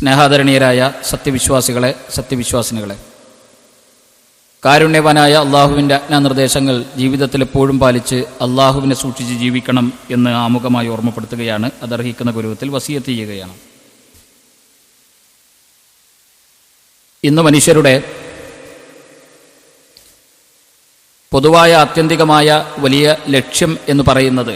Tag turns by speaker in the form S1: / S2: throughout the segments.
S1: സ്നേഹാദരണീയരായ സത്യവിശ്വാസികളെ, സത്യവിശ്വാസിനികളെ, കാരുണ്യവാനായ അള്ളാഹുവിൻ്റെ ആജ്ഞാനിർദ്ദേശങ്ങൾ ജീവിതത്തിൽ എപ്പോഴും പാലിച്ച് അള്ളാഹുവിനെ സൂക്ഷിച്ച് ജീവിക്കണം എന്ന് ആമുഖമായി ഓർമ്മപ്പെടുത്തുകയാണ്. അതർഹിക്കുന്ന ഗൗരവത്തിൽ വസിയത്ത് ചെയ്യുകയാണ്. ഇന്ന് മനുഷ്യരുടെ പൊതുവായ ആത്യന്തികമായ വലിയ ലക്ഷ്യം എന്ന് പറയുന്നത്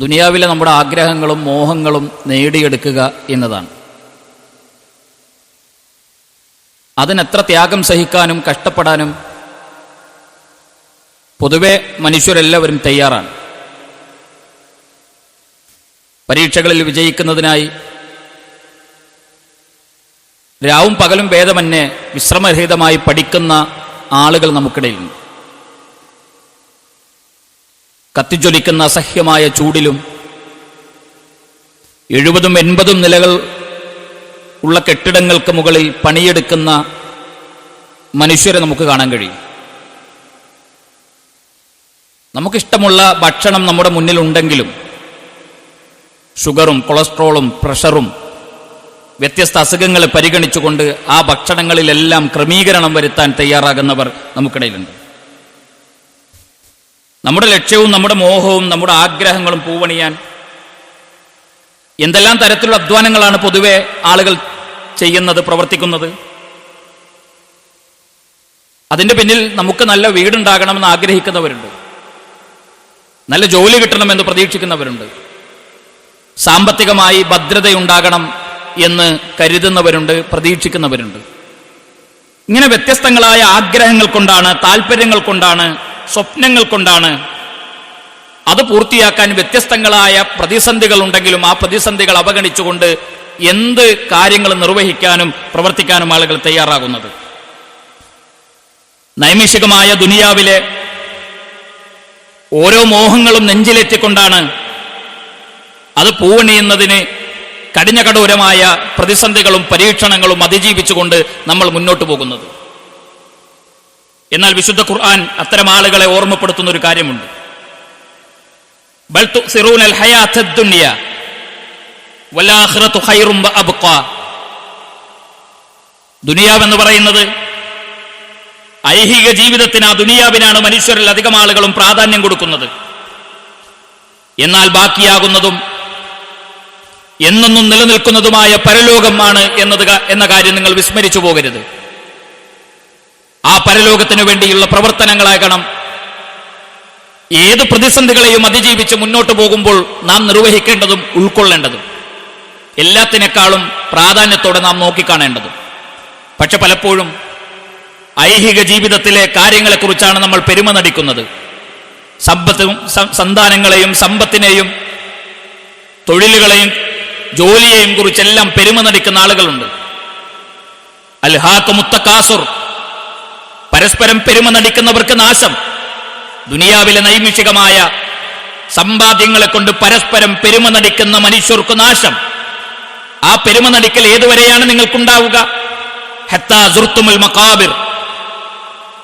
S1: ദുനിയാവിലെ നമ്മുടെ ആഗ്രഹങ്ങളും മോഹങ്ങളും നേടിയെടുക്കുക എന്നതാണ്. അതിനെത്ര ത്യാഗം സഹിക്കാനും കഷ്ടപ്പെടാനും പൊതുവെ മനുഷ്യരെല്ലാവരും തയ്യാറാണ്. പരീക്ഷകളിൽ വിജയിക്കുന്നതിനായി രാവും പകലും ഭേദമന്യേ വിശ്രമരഹിതമായി പഠിക്കുന്ന ആളുകൾ നമുക്കിടയിലുണ്ട്. കത്തിജ്വലിക്കുന്ന അസഹ്യമായ ചൂടിലും 70-80 നിലകൾ ഉള്ള കെട്ടിടങ്ങൾക്ക് മുകളിൽ പണിയെടുക്കുന്ന മനുഷ്യരെ നമുക്ക് കാണാൻ കഴിയും. നമുക്കിഷ്ടമുള്ള ഭക്ഷണം നമ്മുടെ മുന്നിലുണ്ടെങ്കിലും ഷുഗറും കൊളസ്ട്രോളും പ്രഷറും വ്യത്യസ്ത അസുഖങ്ങളെ പരിഗണിച്ചുകൊണ്ട് ആ ഭക്ഷണങ്ങളിലെല്ലാം ക്രമീകരണം വരുത്താൻ തയ്യാറാകുന്നവർ നമുക്കിടയിലുണ്ട്. നമ്മുടെ ലക്ഷ്യവും നമ്മുടെ മോഹവും നമ്മുടെ ആഗ്രഹങ്ങളും പൂവണിയാൻ എന്തെല്ലാം തരത്തിലുള്ള അധ്വാനങ്ങളാണ് പൊതുവെ ആളുകൾ ചെയ്യുന്നത്, പ്രവർത്തിക്കുന്നത്. അതിൻ്റെ പിന്നിൽ നമുക്ക് നല്ല വീടുണ്ടാകണമെന്ന് ആഗ്രഹിക്കുന്നവരുണ്ട്, നല്ല ജോലി കിട്ടണമെന്ന് പ്രതീക്ഷിക്കുന്നവരുണ്ട്, സാമ്പത്തികമായി ഭദ്രതയുണ്ടാകണം എന്ന് കരുതുന്നവരുണ്ട്, പ്രതീക്ഷിക്കുന്നവരുണ്ട്. ഇങ്ങനെ വ്യത്യസ്തങ്ങളായ ആഗ്രഹങ്ങൾ കൊണ്ടാണ്, താല്പര്യങ്ങൾ കൊണ്ടാണ്, സ്വപ്നങ്ങൾ കൊണ്ടാണ് അത് പൂർത്തിയാക്കാൻ വ്യത്യസ്തങ്ങളായ പ്രതിസന്ധികൾ ഉണ്ടെങ്കിലും ആ പ്രതിസന്ധികൾ അവഗണിച്ചുകൊണ്ട് എന്ത് കാര്യങ്ങൾ നിർവഹിക്കാനും പ്രവർത്തിക്കാനും ആളുകൾ തയ്യാറാകുന്നത്. നൈമിഷികമായ ദുനിയാവിലെ ഓരോ മോഹങ്ങളും നെഞ്ചിലേറ്റിക്കൊണ്ടാണ് അത് പൂവണിയുന്നതിന് കഠിന കഠോരമായ പ്രതിസന്ധികളും പരീക്ഷണങ്ങളും അതിജീവിച്ചുകൊണ്ട് നമ്മൾ മുന്നോട്ട് പോകുന്നത്. എന്നാൽ വിശുദ്ധ ഖുർആൻ അത്തരം ആളുകളെ ഓർമ്മപ്പെടുത്തുന്ന ഒരു കാര്യമുണ്ട്. ബൽ തുസിറൂനൽ ഹയാത്തദ് ദുനിയ വൽ ആഖിറതു ഖൈറും വഅബ്ഖാ. ദുനിയാവെന്ന് പറയുന്നത് ഐഹിക ജീവിതത്തിന്, ആ ദുനിയാവിനാണ് മനുഷ്യരിൽ അധികം ആളുകളും പ്രാധാന്യം കൊടുക്കുന്നത്. എന്നാൽ ബാക്കിയാകുന്നതും എന്നെന്നും നിലനിൽക്കുന്നതുമായ പരലോകമാണ് എന്ന കാര്യം നിങ്ങൾ വിസ്മരിച്ചു പോകരുത്. ആ പരലോകത്തിനു വേണ്ടിയുള്ള പ്രവർത്തനങ്ങളാകണം ഏത് പ്രതിസന്ധികളെയും അതിജീവിച്ച് മുന്നോട്ട് പോകുമ്പോൾ നാം നിർവഹിക്കേണ്ടതും ഉൾക്കൊള്ളേണ്ടതും, എല്ലാത്തിനേക്കാളും പ്രാധാന്യത്തോടെ നാം നോക്കിക്കാണേണ്ടതും. പക്ഷെ പലപ്പോഴും ഐഹിക ജീവിതത്തിലെ കാര്യങ്ങളെക്കുറിച്ചാണ് നമ്മൾ പെരുമ നടിക്കുന്നത്. സന്താനങ്ങളെയും സമ്പത്തിനെയും തൊഴിലുകളെയും ജോലിയെയും കുറിച്ചെല്ലാം പെരുമ നടിക്കുന്ന ആളുകളുണ്ട്. അൽഹാകുമുത്ത തകാസുർ, പരസ്പരം പെരുമ നടിക്കുന്നവർക്ക് നാശം. ദുനിയാവിലെ നൈമിഷികമായ സമ്പാദ്യങ്ങളെ കൊണ്ട് പരസ്പരം പെരുമ നടിക്കുന്ന മനുഷ്യർക്ക് നാശം. ആ പെരുമ നടിക്കൽ ഏതുവരെയാണ് നിങ്ങൾക്കുണ്ടാവുക? ഹത്താ സുർത്തുമുൽ മഖാബിർ,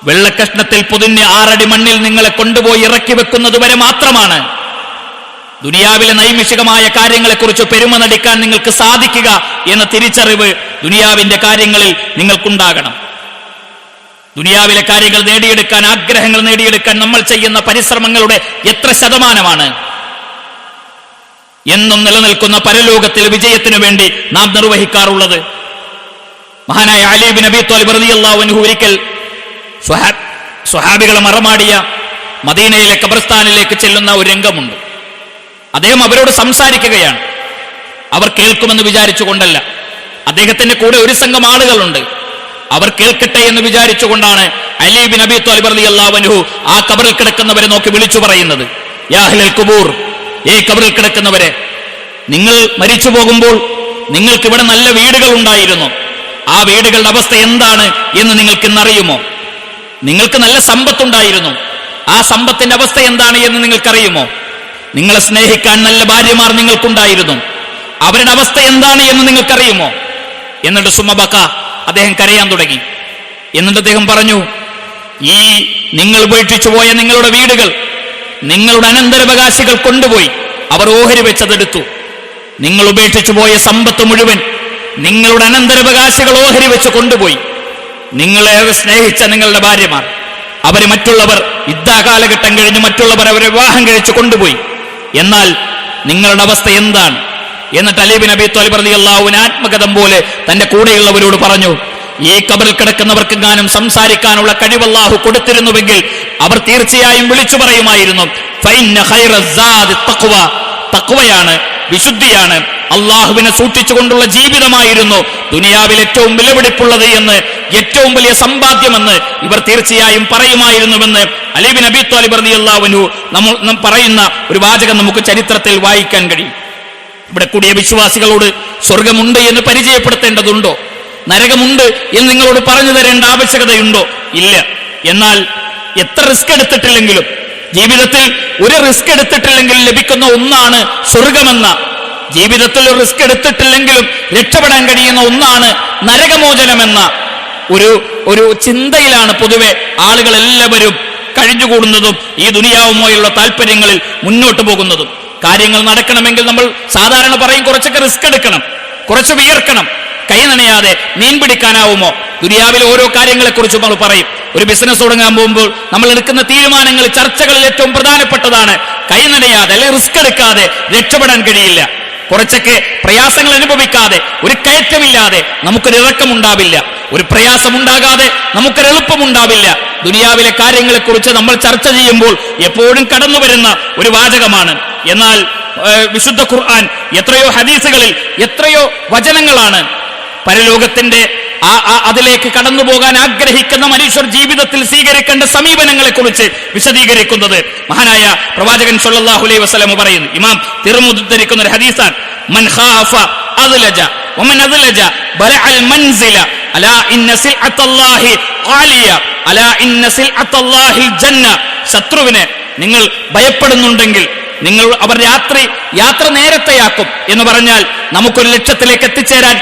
S1: വെള്ളക്കഷ്ണത്തിൽ പൊതിഞ്ഞ് 6 അടി മണ്ണിൽ നിങ്ങളെ കൊണ്ടുപോയി ഇറക്കി വെക്കുന്നത് വരെ മാത്രമാണ് ദുനിയാവിലെ നൈമിഷികമായ കാര്യങ്ങളെക്കുറിച്ച് പെരുമ നടിക്കാൻ നിങ്ങൾക്ക് സാധിക്കുക എന്ന തിരിച്ചറിവ് ദുനിയാവിന്റെ കാര്യങ്ങളിൽ നിങ്ങൾക്കുണ്ടാകണം. ദുനിയാവിലെ കാര്യങ്ങൾ നേടിയെടുക്കാൻ, ആഗ്രഹങ്ങൾ നേടിയെടുക്കാൻ നമ്മൾ ചെയ്യുന്ന പരിശ്രമങ്ങളുടെ എത്ര ശതമാനമാണ് എന്നും നിലനിൽക്കുന്ന പരലോകത്തിലെ വിജയത്തിനു വേണ്ടി നാം നിർവഹിക്കാറുള്ളത്? മഹാനായ അലി ബിൻ അബി ത്വാലിബ് റളിയല്ലാഹു അൻഹു ഒരിക്കൽ സ്വഹാബികളെ മറമാടിയ മദീനയിലെ ഖബർസ്ഥാനിലേക്ക് ചെല്ലുന്ന ഒരു രംഗമുണ്ട്. അദ്ദേഹം അവരോട് സംസാരിക്കുകയാണ്. അവർ കേൾക്കുമെന്ന് വിചാരിച്ചുകൊണ്ടല്ല, അദ്ദേഹത്തിന്റെ കൂടെ ഒരു സംഘം ആളുകളുണ്ട്, അവർ കേൾക്കട്ടെ എന്ന് വിചാരിച്ചുകൊണ്ടാണ് അലി ബിൻ അബി ത്വാലിബ് റളിയല്ലാഹു അൻഹു ആ ഖബറിൽ കിടക്കുന്നവരെ നോക്കി വിളിച്ചു പറയുന്നത്, യാ അഹ്ലൽ ഖുബൂർ, ഈ ഖബറിൽ കിടക്കുന്നവരെ, നിങ്ങൾ മരിച്ചു പോകുമ്പോൾ നിങ്ങൾക്ക് ഇവിടെ നല്ല വീടുകൾ ഉണ്ടായിരുന്നു. ആ വീടുകളുടെ അവസ്ഥ എന്താണ് എന്ന് നിങ്ങൾക്ക് ഇന്നറിയുമോ? നിങ്ങൾക്ക് നല്ല സമ്പത്തുണ്ടായിരുന്നു. ആ സമ്പത്തിന്റെ അവസ്ഥ എന്താണ് എന്ന് നിങ്ങൾക്കറിയുമോ? നിങ്ങളെ സ്നേഹിക്കാൻ നല്ല ഭാര്യമാർ നിങ്ങൾക്കുണ്ടായിരുന്നു. അവരുടെ അവസ്ഥ എന്താണ് എന്ന് നിങ്ങൾക്കറിയുമോ? എന്നിട്ട് സുമബക്ക, അദ്ദേഹം കരയാൻ തുടങ്ങി. എന്നിട്ട് അദ്ദേഹം പറഞ്ഞു, ഈ നിങ്ങൾ ഉപേക്ഷിച്ചു പോയ നിങ്ങളുടെ വീടുകൾ നിങ്ങളുടെ അനന്തരാവകാശികൾ കൊണ്ടുപോയി അവർ ഓഹരി വെച്ചതെടുത്തു. നിങ്ങൾ ഉപേക്ഷിച്ചു പോയ സമ്പത്ത് മുഴുവൻ നിങ്ങളുടെ അനന്തരാവകാശികൾ ഓഹരി വെച്ച് കൊണ്ടുപോയി. നിങ്ങളേറെ സ്നേഹിച്ച നിങ്ങളുടെ ഭാര്യമാർ, അവരെ മറ്റുള്ളവർ യുദ്ധകാലഘട്ടം കഴിഞ്ഞ് മറ്റുള്ളവർ അവരെ വിവാഹം കഴിച്ചു കൊണ്ടുപോയി. എന്നാൽ നിങ്ങളുടെ അവസ്ഥ എന്താണ്? എന്നിട്ട് അലി ബിൻ അബീ ത്വാലിബ് റളിയല്ലാഹു അൻഹു ആത്മകഥം പോലെ തന്റെ കൂടെയുള്ളവരോട് പറഞ്ഞു, ഈ ഖബറിൽ കിടക്കുന്നവർക്കെങ്ങാനും സംസാരിക്കാനുള്ള കഴിവ് അല്ലാഹു കൊടുത്തിരുന്നുവെങ്കിൽ അവർ തീർച്ചയായും വിളിച്ചു പറയുമായിരുന്നു, ഫഇന്ന ഖൈറസ്സാദി തഖ്വ, തഖ്വയാണ്, വിശുദ്ധിയാണ്, അള്ളാഹുവിനെ സൂക്ഷിച്ചുകൊണ്ടുള്ള ജീവിതമായിരുന്നു ദുനിയാവിൽ ഏറ്റവും വിലപിടിപ്പുള്ളത് എന്ന്, ഏറ്റവും വലിയ സമ്പാദ്യമെന്ന് ഇവർ തീർച്ചയായും പറയുമായിരുന്നുവെന്ന് അലി ബിൻ അബീ ത്വാലിബ് റളിയല്ലാഹു അൻഹു നമ്മൾ പറയുന്ന ഒരു വാചകം നമുക്ക് ചരിത്രത്തിൽ വായിക്കാൻ കഴിയും. ഇവിടെ കൂടിയ വിശ്വാസികളോട് സ്വർഗമുണ്ട് എന്ന് പരിചയപ്പെടുത്തേണ്ടതുണ്ടോ? നരകമുണ്ട് എന്ന് നിങ്ങളോട് പറഞ്ഞു തരേണ്ട ആവശ്യകതയുണ്ടോ? ഇല്ല. എന്നാൽ എത്ര റിസ്ക് എടുത്തിട്ടില്ലെങ്കിലും, ജീവിതത്തിൽ ഒരു റിസ്ക് എടുത്തിട്ടില്ലെങ്കിലും ലഭിക്കുന്ന ഒന്നാണ് സ്വർഗമെന്ന, ജീവിതത്തിൽ ഒരു റിസ്ക് എടുത്തിട്ടില്ലെങ്കിലും രക്ഷപ്പെടാൻ കഴിയുന്ന ഒന്നാണ് നരകമോചനമെന്ന ഒരു ചിന്തയിലാണ് പൊതുവെ ആളുകൾ എല്ലാവരും കഴിഞ്ഞുകൂടുന്നതും ഈ ദുനിയാവുമായുള്ള താല്പര്യങ്ങളിൽ മുന്നോട്ട് പോകുന്നതും. കാര്യങ്ങൾ നടക്കണമെങ്കിൽ നമ്മൾ സാധാരണ പറയും, കുറച്ചൊക്കെ റിസ്ക് എടുക്കണം, കുറച്ച് വിയർക്കണം, കൈ നനയാതെ മീൻ പിടിക്കാനാവുമോ? ദുനിയാവിലെ ഓരോ കാര്യങ്ങളെക്കുറിച്ച് നമ്മൾ പറയും. ഒരു ബിസിനസ് തുടങ്ങാൻ പോകുമ്പോൾ നമ്മൾ എടുക്കുന്ന തീരുമാനങ്ങൾ, ചർച്ചകളിൽ ഏറ്റവും പ്രധാനപ്പെട്ടതാണ് കൈ നനയാതെ അല്ലെങ്കിൽ റിസ്ക് എടുക്കാതെ രക്ഷപ്പെടാൻ കഴിയില്ല. കുറച്ചൊക്കെ പ്രയാസങ്ങൾ അനുഭവിക്കാതെ, ഒരു കയറ്റമില്ലാതെ നമുക്കൊരു ഇറക്കമുണ്ടാവില്ല, ഒരു പ്രയാസമുണ്ടാകാതെ നമുക്കൊരു എളുപ്പമുണ്ടാവില്ല. ദുനിയാവിലെ കാര്യങ്ങളെക്കുറിച്ച് നമ്മൾ ചർച്ച ചെയ്യുമ്പോൾ എപ്പോഴും കടന്നു വരുന്ന ഒരു വാചകമാണ്. എന്നാൽ വിശുദ്ധ ഖുർആൻ എത്രയോ ഹദീസുകളിൽ എത്രയോ വചനങ്ങളാണ് പരലോകത്തിന്റെ അതിലേക്ക് കടന്നു പോകാൻ ആഗ്രഹിക്കുന്ന മനുഷ്യർ ജീവിതത്തിൽ സ്വീകരിക്കേണ്ട സമീപനങ്ങളെ കുറിച്ച് വിശദീകരിക്കുന്നത്. മഹാനായ പ്രവാചകൻ സല്ലല്ലാഹു അലൈഹി വസല്ലം പറയുന്നു, ഇമാം തിർമിദി ഉദ്ധരിക്കുന്ന ഒരു ഹദീസാണ്, മൻ ഖാഫ അദ്ലജ വമൻ അദ്ലജ ബലഅൽ മൻസില അലാ ഇന്ന സിൽഅത്തല്ലാഹി ഖാലിയ അലാ ഇന്ന സിൽഅത്തല്ലാഹിൽ ജന്ന. ശത്രുവിനെ നിങ്ങൾ ഭയപ്പെടുന്നുണ്ടെങ്കിൽ നിങ്ങൾ അവർ യാത്ര നേരത്തെയാക്കും എന്ന് പറഞ്ഞാൽ നമുക്കൊരു ലക്ഷ്യത്തിലേക്ക് എത്തിച്ചേരാൻ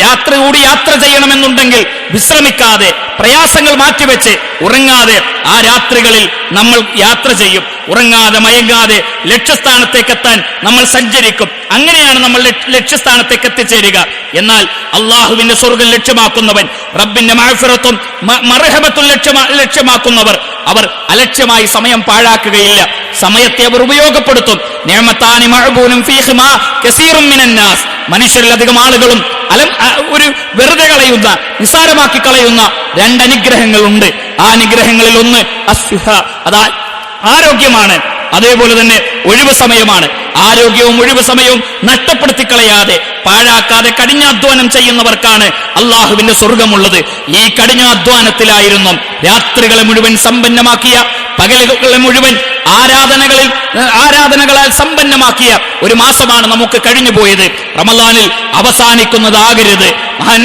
S1: രാത്രി യാത്ര ചെയ്യണമെന്നുണ്ടെങ്കിൽ വിശ്രമിക്കാതെ, പ്രയാസങ്ങൾ മാറ്റിവെച്ച് ഉറങ്ങാതെ ആ രാത്രികളിൽ നമ്മൾ യാത്ര ചെയ്യും. ഉറങ്ങാതെ മയങ്ങാതെ ലക്ഷ്യസ്ഥാനത്തേക്ക് എത്താൻ നമ്മൾ സഞ്ചരിക്കും. അങ്ങനെയാണ് നമ്മൾ ലക്ഷ്യസ്ഥാനത്തേക്ക് എത്തിച്ചേരുക. എന്നാൽ അള്ളാഹുവിന്റെ സ്വർഗ്ഗം ലക്ഷ്യമാക്കുന്നവൻ, റബ്ബിന്റെ മഅ്ഫിറത്തും മർഹമത്തും ലക്ഷ്യമാക്കുന്നവർ അവർ അലക്ഷ്യമായി സമയം പാഴാക്കുകയില്ല. സമയത്തെ അവർ ഉപയോഗപ്പെടുത്തും. നിഅമതാനി മഅ്ബൂനും ഫീഹിമാ കസീറും മിനന്നാസ്. മനുഷ്യരിലധികം ആളുകളും ഒരു വെറുതെ കളയുന്ന, നിസ്സാരമാക്കി കളയുന്ന രണ്ടനുഗ്രഹങ്ങളുണ്ട്. ആ അനുഗ്രഹങ്ങളിൽ ഒന്ന് അസ്സുഹ, അതാ ആരോഗ്യമാണ്. അതേപോലെ തന്നെ ഒഴിവ് സമയമാണ്. ആരോഗ്യവും ഒഴിവ് സമയവും നഷ്ടപ്പെടുത്തി കളയാതെ, പാഴാക്കാതെ കഠിനാധ്വാനം ചെയ്യുന്നവർക്കാണ് അള്ളാഹുവിന്റെ സ്വർഗമുള്ളത്. ഈ കഠിനാധ്വാനത്തിലായിരുന്നു രാത്രികളെ മുഴുവൻ സമ്പന്നമാക്കിയ, പകലുകളെ മുഴുവൻ ആരാധനകളാൽ സമ്പന്നമാക്കിയ ഒരു മാസമാണ് നമുക്ക് കഴിഞ്ഞു പോയത്. റമളാനിൽ അവസാനിക്കുന്നതാകരുത്.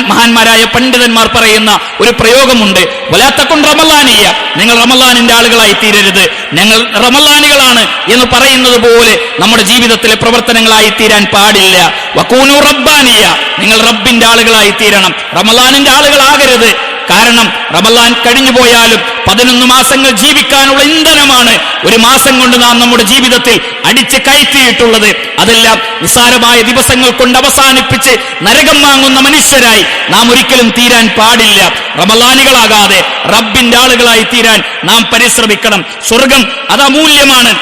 S1: മഹാന്മാരായ പണ്ഡിതന്മാർ പറയുന്ന ഒരു പ്രയോഗമുണ്ട്, വലാ തകുൻ റമളാനിയ, നിങ്ങൾ റമളാനിന്റെ ആളുകളായി തീരരുത്. ഞങ്ങൾ റമളാനികളാണ് എന്ന് പറയുന്നത് പോലെ നമ്മുടെ ജീവിതത്തിലെ പ്രവർത്തനങ്ങളായി തീരാൻ പാടില്ല. വകൂനു റബ്ബാനിയ, നിങ്ങൾ റബ്ബിന്റെ ആളുകളായി തീരണം, റമളാനിന്റെ ആളുകളാകരുത്. കാരണം റമളാൻ കഴിഞ്ഞു പോയാലും 11 മാസങ്ങൾ ജീവിക്കാനുള്ള ഇന്ധനമാണ് ഒരു മാസം കൊണ്ട് നാം നമ്മുടെ ജീവിതത്തിൽ അടിച്ച് കയറ്റിയിട്ടുള്ളത്. അതെല്ലാം നിസ്സാരമായ ദിവസങ്ങൾ കൊണ്ട് അവസാനിപ്പിച്ച് നരകം വാങ്ങുന്ന മനുഷ്യരായി നാം ഒരിക്കലും തീരാൻ പാടില്ല. റമളാനികളാകാതെ റബ്ബിന്റെ ആളുകളായി തീരാൻ നാം പരിശ്രമിക്കണം. സ്വർഗം അത് അമൂല്യമാണ്.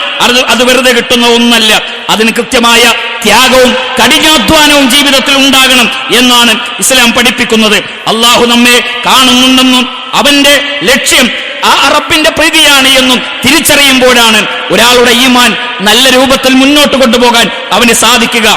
S1: അത് വെറുതെ കിട്ടുന്ന ഒന്നല്ല. അതിന് കൃത്യമായ ത്യാഗവും കഠിനാധ്വാനവും ജീവിതത്തിൽ ഉണ്ടാകണം എന്നാണ് ഇസ്ലാം പഠിപ്പിക്കുന്നത്. അള്ളാഹു നമ്മെ കാണുന്നുണ്ടെന്നും അവന്റെ ലക്ഷ്യം ആ റബ്ബിന്റെ പ്രീതിയാണ് എന്നും തിരിച്ചറിയുമ്പോഴാണ് ഒരാളുടെ ഈമാൻ നല്ല രൂപത്തിൽ മുന്നോട്ട് കൊണ്ടുപോകാൻ അവന് സാധിക്കുക,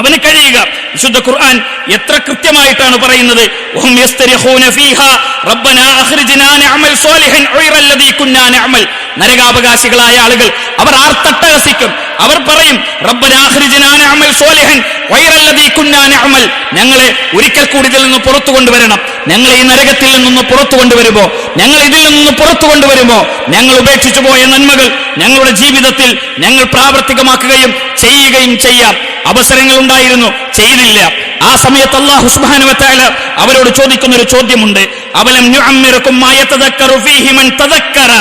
S1: അവന് കഴിയുക. വിശുദ്ധ ഖുർആൻ എത്ര കൃത്യമായിട്ടാണ് പറയുന്നത്, വഹും യസ്തരിഖൂന ഫീഹാ റബ്ബനാ അഖ്രിജ്നാ നഅമൽ സ്വാലിഹൻ ഗൈറല്ലദീ കുന്നാ നഅമൽ. നരകാവകാശികളായ ആളുകൾ അവർ ആർത്തട്ടഹസിക്കും. അവർ പറയും, റബ്ബനാ അഖ്രിജ്നാ നഅമൽ സ്വാലിഹൻ ഗൈറല്ലദീ കുന്നാ നഅമൽ. ഞങ്ങളെ ഒരിക്കൽ കൂടി ഇതിൽ നിന്ന് പുറത്തു കൊണ്ടുവരണം. ഞങ്ങൾ ഈ നരകത്തിൽ നിന്ന് പുറത്തു കൊണ്ടുവരുമോ, ഞങ്ങൾ ഇതിൽ നിന്ന് പുറത്തു കൊണ്ടുവരുമോ, ഞങ്ങൾ ഉപേക്ഷിച്ചു പോയ നന്മകൾ ഞങ്ങളുടെ ജീവിതത്തിൽ ഞങ്ങൾ പ്രാവർത്തികമാക്കുകയും ചെയ്യുകയും ചെയ്യാം. അവസരങ്ങൾ ഉണ്ടായിരുന്നു, ചെയ്തില്ല. ആ സമയത്ത് അല്ലാഹു സുബ്ഹാനഹു വ തആല അവരോട് ചോദിക്കുന്ന ഒരു ചോദ്യമുണ്ട്, അവലം നുഅമ്മിറകും മാ യതദക്കറു ഫീഹി മൻ തദക്കറ.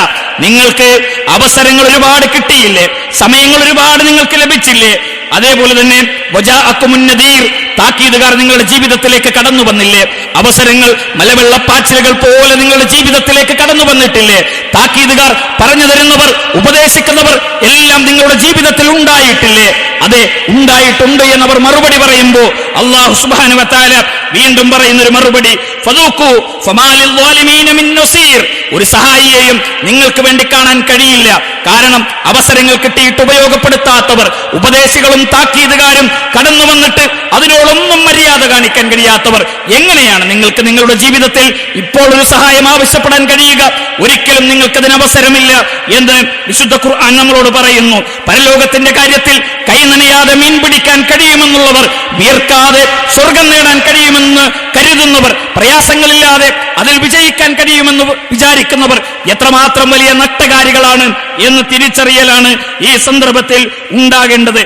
S1: നിങ്ങൾക്ക് അവസരങ്ങൾ ഒരുപാട് കിട്ടിയില്ലേ, സമയങ്ങൾ ഒരുപാട് നിങ്ങൾക്ക് ലഭിച്ചില്ലേ? അതേപോലെ തന്നെ വജാഅക്കുമുൻ നദീർ, താക്കീതുകാർ നിങ്ങളുടെ ജീവിതത്തിലേക്ക് കടന്നു വന്നില്ലേ? അവസരങ്ങൾ മലവെള്ളപ്പാച്ചിലുകൾ പോലെ നിങ്ങളുടെ ജീവിതത്തിലേക്ക് കടന്നു വന്നിട്ടില്ലേ? താക്കീതുകാർ പറഞ്ഞു തരുന്നവർ, ഉപദേശിക്കുന്നവർ എല്ലാം നിങ്ങളുടെ ജീവിതത്തിൽ ഉണ്ടായിട്ടില്ലേ? അതെ, ഉണ്ടായിട്ടുണ്ട് എന്നവർ മറുപടി പറയുമ്പോൾ അല്ലാഹു സുബ്ഹാനഹു വ തആല വീണ്ടും പറയുന്നൊരു മറുപടി, ഫദൂഖു ഫമാ ലിൽവാലിമീന മിൻ നസീർ, ഒരു സഹായിയെയും നിങ്ങൾക്ക് വേണ്ടി കാണാൻ കഴിയില്ല. കാരണം അവസരങ്ങൾ കിട്ടിയിട്ട് ഉപയോഗപ്പെടുത്താത്തവർ, ഉപദേശികളും താക്കീതുകാരും കടന്നു വന്നിട്ട് അതിനോടൊന്നും മര്യാദ കാണിക്കാൻ കഴിയാത്തവർ, എങ്ങനെയാണ് നിങ്ങൾക്ക് നിങ്ങളുടെ ജീവിതത്തിൽ ഇപ്പോൾ ഒരു സഹായം ആവശ്യപ്പെടാൻ കഴിയുക? ഒരിക്കലും നിങ്ങൾക്കതിന് അവസരമില്ല എന്ന് വിശുദ്ധ ഖുർആൻ നമ്മളോട് പറയുന്നു. പരലോകത്തിന്റെ കാര്യത്തിൽ കൈ നനയാതെ മീൻ പിടിക്കാൻ കഴിയുമെന്നുള്ളവർ, വിയർക്കാതെ സ്വർഗം നേടാൻ കഴിയുമെന്ന് കരുതുന്നവർ, പ്രയാസങ്ങളില്ലാതെ അതിൽ വിജയിക്കാൻ കഴിയുമെന്ന് വിചാരിക്കുന്നവർ എത്രമാത്രം വലിയ നട്ടകാരികളാണ് എന്ന് തിരിച്ചറിയലാണ് ഈ സന്ദർഭത്തിൽ ഉണ്ടാകേണ്ടത്.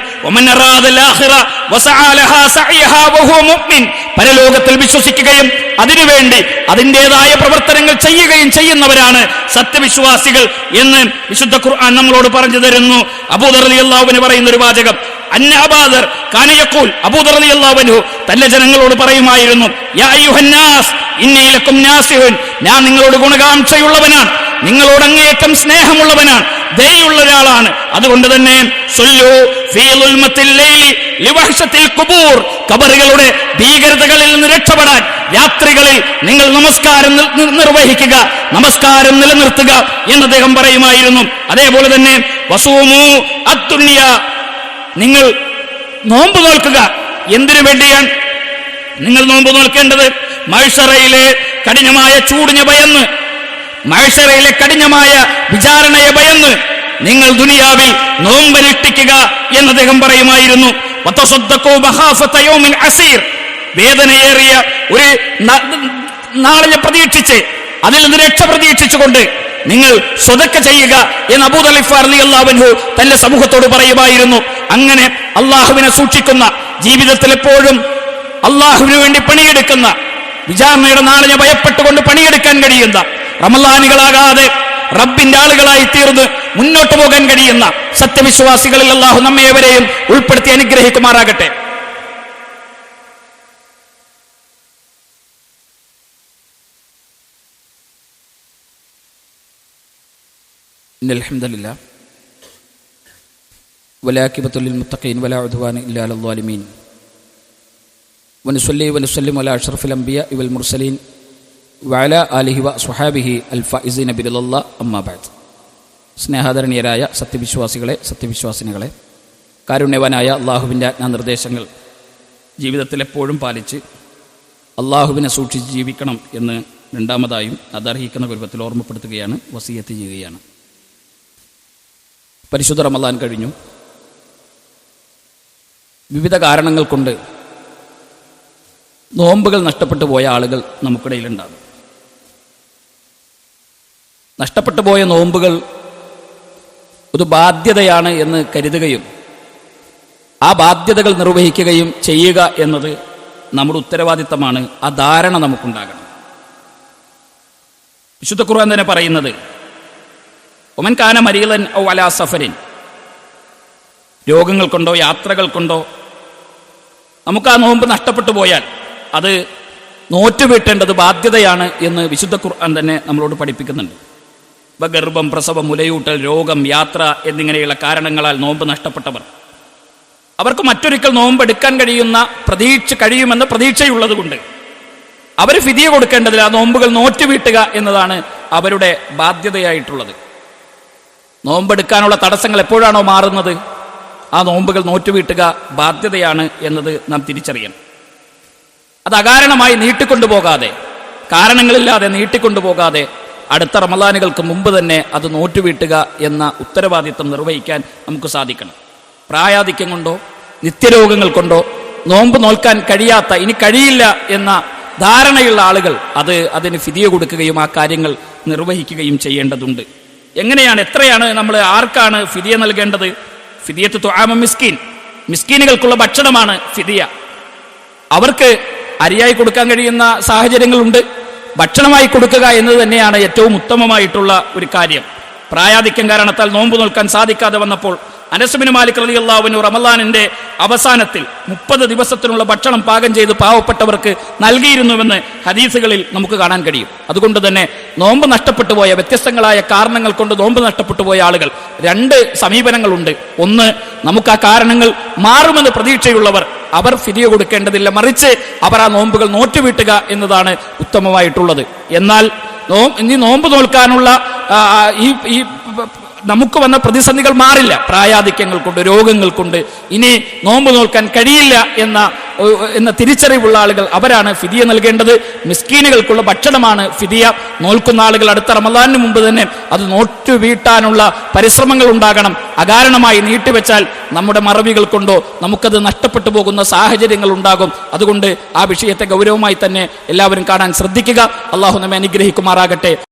S1: പരലോകത്തിൽ വിശ്വസിക്കുകയും അതിനുവേണ്ടി അതിൻ്റെതായ പ്രവർത്തനങ്ങൾ ചെയ്യുകയും ചെയ്യുന്നവരാണ് സത്യവിശ്വാസികൾ എന്ന് വിശുദ്ധ ഖുർആൻ നമ്മളോട് പറഞ്ഞു തരുന്നു. അബൂദർ റളിയല്ലാഹു അൻഹു പറയുന്ന ഒരു വാചകം, അന്ന അബൂദർ കാന യഖൂൽ, അബൂദർ റളിയല്ലാഹു അൻഹു തന്റെ ജനങ്ങളോട് പറയുമായിരുന്നു, യാ അയ്യുഹന്നാസ് ഇന്നി ലക്കും നാസിഹുൻ, ഞാൻ നിങ്ങളോട് ഗുണകാംക്ഷയുള്ളവനാണ്, നിങ്ങളോട് അങ്ങേയറ്റം സ്നേഹമുള്ളവനാണ്, ദയുള്ള ഒരാളാണ്. അതുകൊണ്ട് തന്നെ സല്ലു ഫീ ളുൽമത്തിൽ ലൈലി ലിവഹ്ശത്തിൽ ഖുബൂർ, ഖബറുകളുടെ ഭീകരതകളിൽ നിന്ന് രക്ഷപ്പെടാൻ രാത്രികളിൽ നിങ്ങൾ നമസ്കാരം നിർവഹിക്കുക, നമസ്കാരം നിലനിർത്തുക എന്ന് അദ്ദേഹം പറയുമായിരുന്നു. അതേപോലെ തന്നെ വസൂമു അദ്ദുനിയ, നിങ്ങൾ നോമ്പ് നോൽക്കുക. എന്തിനു വേണ്ടിയാണ് നിങ്ങൾ നോമ്പ് നോൽക്കേണ്ടത്? മഹ്ശറയിലെ കഠിനമായ ചൂടിനെ ഭയന്ന്, മഹ്ശറയിലെ കഠിനമായ വിചാരണയെ ഭയന്ന് നിങ്ങൾ ദുനിയാവിൽ നോമ്പനുഷ്ഠിക്കുക എന്ന് അദ്ദേഹം പറയുമായിരുന്നു. വതസദ്ദഖൂ മഖാഫത യൗമിൻ അസീർ, വേദനയേറിയ ഒരു നാളിനെ പ്രതീക്ഷിച്ച്, അതിൽ നിന്ന് രക്ഷ പ്രതീക്ഷിച്ചുകൊണ്ട് നിങ്ങൾ സ്വതക്ക ചെയ്യുക എന്ന് അബൂ ഖലീഫ റളിയല്ലാഹു അൻഹു തന്റെ സമൂഹത്തോട് പറയുമായിരുന്നു. അങ്ങനെ അള്ളാഹുവിനെ സൂക്ഷിക്കുന്ന, ജീവിതത്തിൽ എപ്പോഴും അള്ളാഹുവിന് വേണ്ടി പണിയെടുക്കുന്ന, വിചാരണയുടെ നാളിനെ ഭയപ്പെട്ടുകൊണ്ട് പണിയെടുക്കാൻ കഴിയുന്ന, റമളാനുകളാകാതെ റബ്ബിന്റെ ആളുകളായി തീർന്ന് മുന്നോട്ട് പോകാൻ കഴിയുന്ന സത്യവിശ്വാസികളിൽ അള്ളാഹു നമ്മേവരെയും ഉൾപ്പെടുത്തി അനുഗ്രഹിക്കുമാറാകട്ടെ. ഇന്നൽ ഹംദലില്ലാ വലാകിബത്തുൽ ലിൽമുത്തഖീൻ വലാ ഉദ്വാന ഇല്ലാ അലൽ ളാലിമീൻ വനുസല്ലി വനുസല്ലിമു അലാ അഷ്റഫിൽ അംബിയാഇ വൽ മുർസലീൻ വഅലാ ആലിഹി വസ്വഹാബിഹി അൽ ഫായിസീന ബിറളില്ലാഹ് അമ്മാ ബഅദ്. സ്നേഹാദരണീയരായ സത്യവിശ്വാസികളെ, സത്യവിശ്വാസിനികളെ, കാരുണ്യവാനായ അള്ളാഹുവിൻ്റെ ആജ്ഞാനിർദ്ദേശങ്ങൾ ജീവിതത്തിൽ എപ്പോഴും പാലിച്ച് അള്ളാഹുവിനെ സൂക്ഷിച്ച് ജീവിക്കണം എന്ന് രണ്ടാമതായും അതർഹിക്കുന്ന രൂപത്തിൽ ഓർമ്മപ്പെടുത്തുകയാണ്, വസിയത്ത് ചെയ്യുകയാണ്. പരിശുദ്ധ റമളാൻ കഴിഞ്ഞു. വിവിധ കാരണങ്ങൾ കൊണ്ട് നോമ്പുകൾ നഷ്ടപ്പെട്ടു പോയ ആളുകൾ നമുക്കിടയിലുണ്ടാകും. നഷ്ടപ്പെട്ടു പോയ നോമ്പുകൾ ഒരു ബാധ്യതയാണ് എന്ന് കരുതുകയും ആ ബാധ്യതകൾ നിർവഹിക്കുകയും ചെയ്യുക എന്നത് നമ്മുടെ ഉത്തരവാദിത്തമാണ്. ആ ധാരണ നമുക്കുണ്ടാകണം. വിശുദ്ധ ഖുർആൻ തന്നെ പറയുന്നത്, ഒമൻ കാന മരീളൻ ഔ അലാ സഫരിൻ, രോഗങ്ങൾ കൊണ്ടോ യാത്രകൾ കൊണ്ടോ നമുക്ക് ആ നോമ്പ് നഷ്ടപ്പെട്ടു പോയാൽ അത് നോറ്റുവീട്ടേണ്ടത് ബാധ്യതയാണ് എന്ന് വിശുദ്ധ ഖുർആൻ തന്നെ നമ്മളോട് പഠിപ്പിക്കുന്നുണ്ട്. ഗർഭം, പ്രസവം, മുലയൂട്ടൽ, രോഗം, യാത്ര എന്നിങ്ങനെയുള്ള കാരണങ്ങളാൽ നോമ്പ് നഷ്ടപ്പെട്ടവർ, അവർക്ക് മറ്റൊരിക്കൽ നോമ്പെടുക്കാൻ കഴിയുമെന്ന പ്രതീക്ഷയുള്ളത് കൊണ്ട് അവർ ഫിദിയ കൊടുക്കേണ്ടതില്ല, ആ നോമ്പുകൾ നോറ്റുവീട്ടുക എന്നതാണ് അവരുടെ ബാധ്യതയായിട്ടുള്ളത്. നോമ്പെടുക്കാനുള്ള തടസ്സങ്ങൾ എപ്പോഴാണോ മാറുന്നത്, ആ നോമ്പുകൾ നോറ്റുവീട്ടുക ബാധ്യതയാണ് എന്നത് നാം തിരിച്ചറിയണം. അത് അകാരണമായി നീട്ടിക്കൊണ്ടുപോകാതെ, കാരണങ്ങളില്ലാതെ നീട്ടിക്കൊണ്ടുപോകാതെ അടുത്ത റമളാനുകൾക്ക് മുമ്പ് തന്നെ അത് നോറ്റുവീട്ടുക എന്ന ഉത്തരവാദിത്തം നിർവഹിക്കാൻ നമുക്ക് സാധിക്കണം. പ്രായാധിക്യം കൊണ്ടോ നിത്യരോഗങ്ങൾ കൊണ്ടോ നോമ്പ് നോൽക്കാൻ കഴിയാത്ത, ഇനി കഴിയില്ല എന്ന ധാരണയുള്ള ആളുകൾ അതിന് ഫിദിയ കൊടുക്കുകയും ആ കാര്യങ്ങൾ നിർവഹിക്കുകയും ചെയ്യേണ്ടതുണ്ട്. എങ്ങനെയാണ്, എത്രയാണ്, നമ്മൾ ആർക്കാണ് ഫിദിയ നൽകേണ്ടത്? ഫിദിയത്ത് തുആമു മിസ്കീൻ, മിസ്കീനുകൾക്കുള്ള ഭക്ഷണമാണ് ഫിദിയ. അവർക്ക് അരിയായി കൊടുക്കാൻ കഴിയുന്ന സാഹചര്യങ്ങളുണ്ട്. ഭക്ഷണമായി കൊടുക്കുക എന്നത് തന്നെയാണ് ഏറ്റവും ഉത്തമമായിട്ടുള്ള ഒരു കാര്യം. പ്രായാധിക്യം കാരണത്താൽ നോമ്പ് നോൽക്കാൻ സാധിക്കാതെ വന്നപ്പോൾ അനസ് ബിൻ മാലിക് റളിയല്ലാഹു അൻഹു റമളാനിന്റെ അവസാനത്തിൽ 30 ദിവസത്തിനുള്ള ഭക്ഷണം പാകം ചെയ്ത് പാവപ്പെട്ടവർക്ക് നൽകിയിരുന്നുവെന്ന് ഹദീസുകളിൽ നമുക്ക് കാണാൻ കഴിയും. അതുകൊണ്ട് തന്നെ നോമ്പ് നഷ്ടപ്പെട്ടു പോയ, വ്യത്യസ്തങ്ങളായ കാരണങ്ങൾ കൊണ്ട് നോമ്പ് നഷ്ടപ്പെട്ടു പോയ ആളുകൾ 2 സമീപനങ്ങളുണ്ട്. ഒന്ന്, നമുക്ക് ആ കാരണങ്ങൾ മാറുമെന്ന് പ്രതീക്ഷയുള്ളവർ അവർ ഫിദിയ കൊടുക്കേണ്ടതില്ല, മറിച്ച് അവർ ആ നോമ്പുകൾ നോറ്റുവീട്ടുക എന്നതാണ് ഉത്തമമായിട്ടുള്ളത്. എന്നാൽ ഇനി നോമ്പ് നോൽക്കാനുള്ള ഈ നമുക്ക് വന്ന പ്രതിസന്ധികൾ മാറില്ല, പ്രായാധിക്യങ്ങൾ കൊണ്ട്, രോഗങ്ങൾ കൊണ്ട് ഇനി നോമ്പ് നോൽക്കാൻ കഴിയില്ല എന്ന തിരിച്ചറിവുള്ള ആളുകൾ അവരാണ് ഫിദിയ നൽകേണ്ടത്. മിസ്കീനുകൾക്കുള്ള ഭക്ഷണമാണ് ഫിദിയ. നോൽക്കുന്ന ആളുകൾ അടുത്ത റമളാനിന് മുമ്പ് തന്നെ അത് നോറ്റു വീട്ടാനുള്ള പരിശ്രമങ്ങൾ ഉണ്ടാകണം. അകാരണമായി നീട്ടിവെച്ചാൽ നമ്മുടെ മറവികൾ കൊണ്ടോ നമുക്കത് നഷ്ടപ്പെട്ടു പോകുന്ന സാഹചര്യങ്ങൾ ഉണ്ടാകും. അതുകൊണ്ട് ആ വിഷയത്തെ ഗൗരവമായി തന്നെ എല്ലാവരും കാണാൻ ശ്രദ്ധിക്കുക. അള്ളാഹു നമ്മെ അനുഗ്രഹിക്കുമാറാകട്ടെ.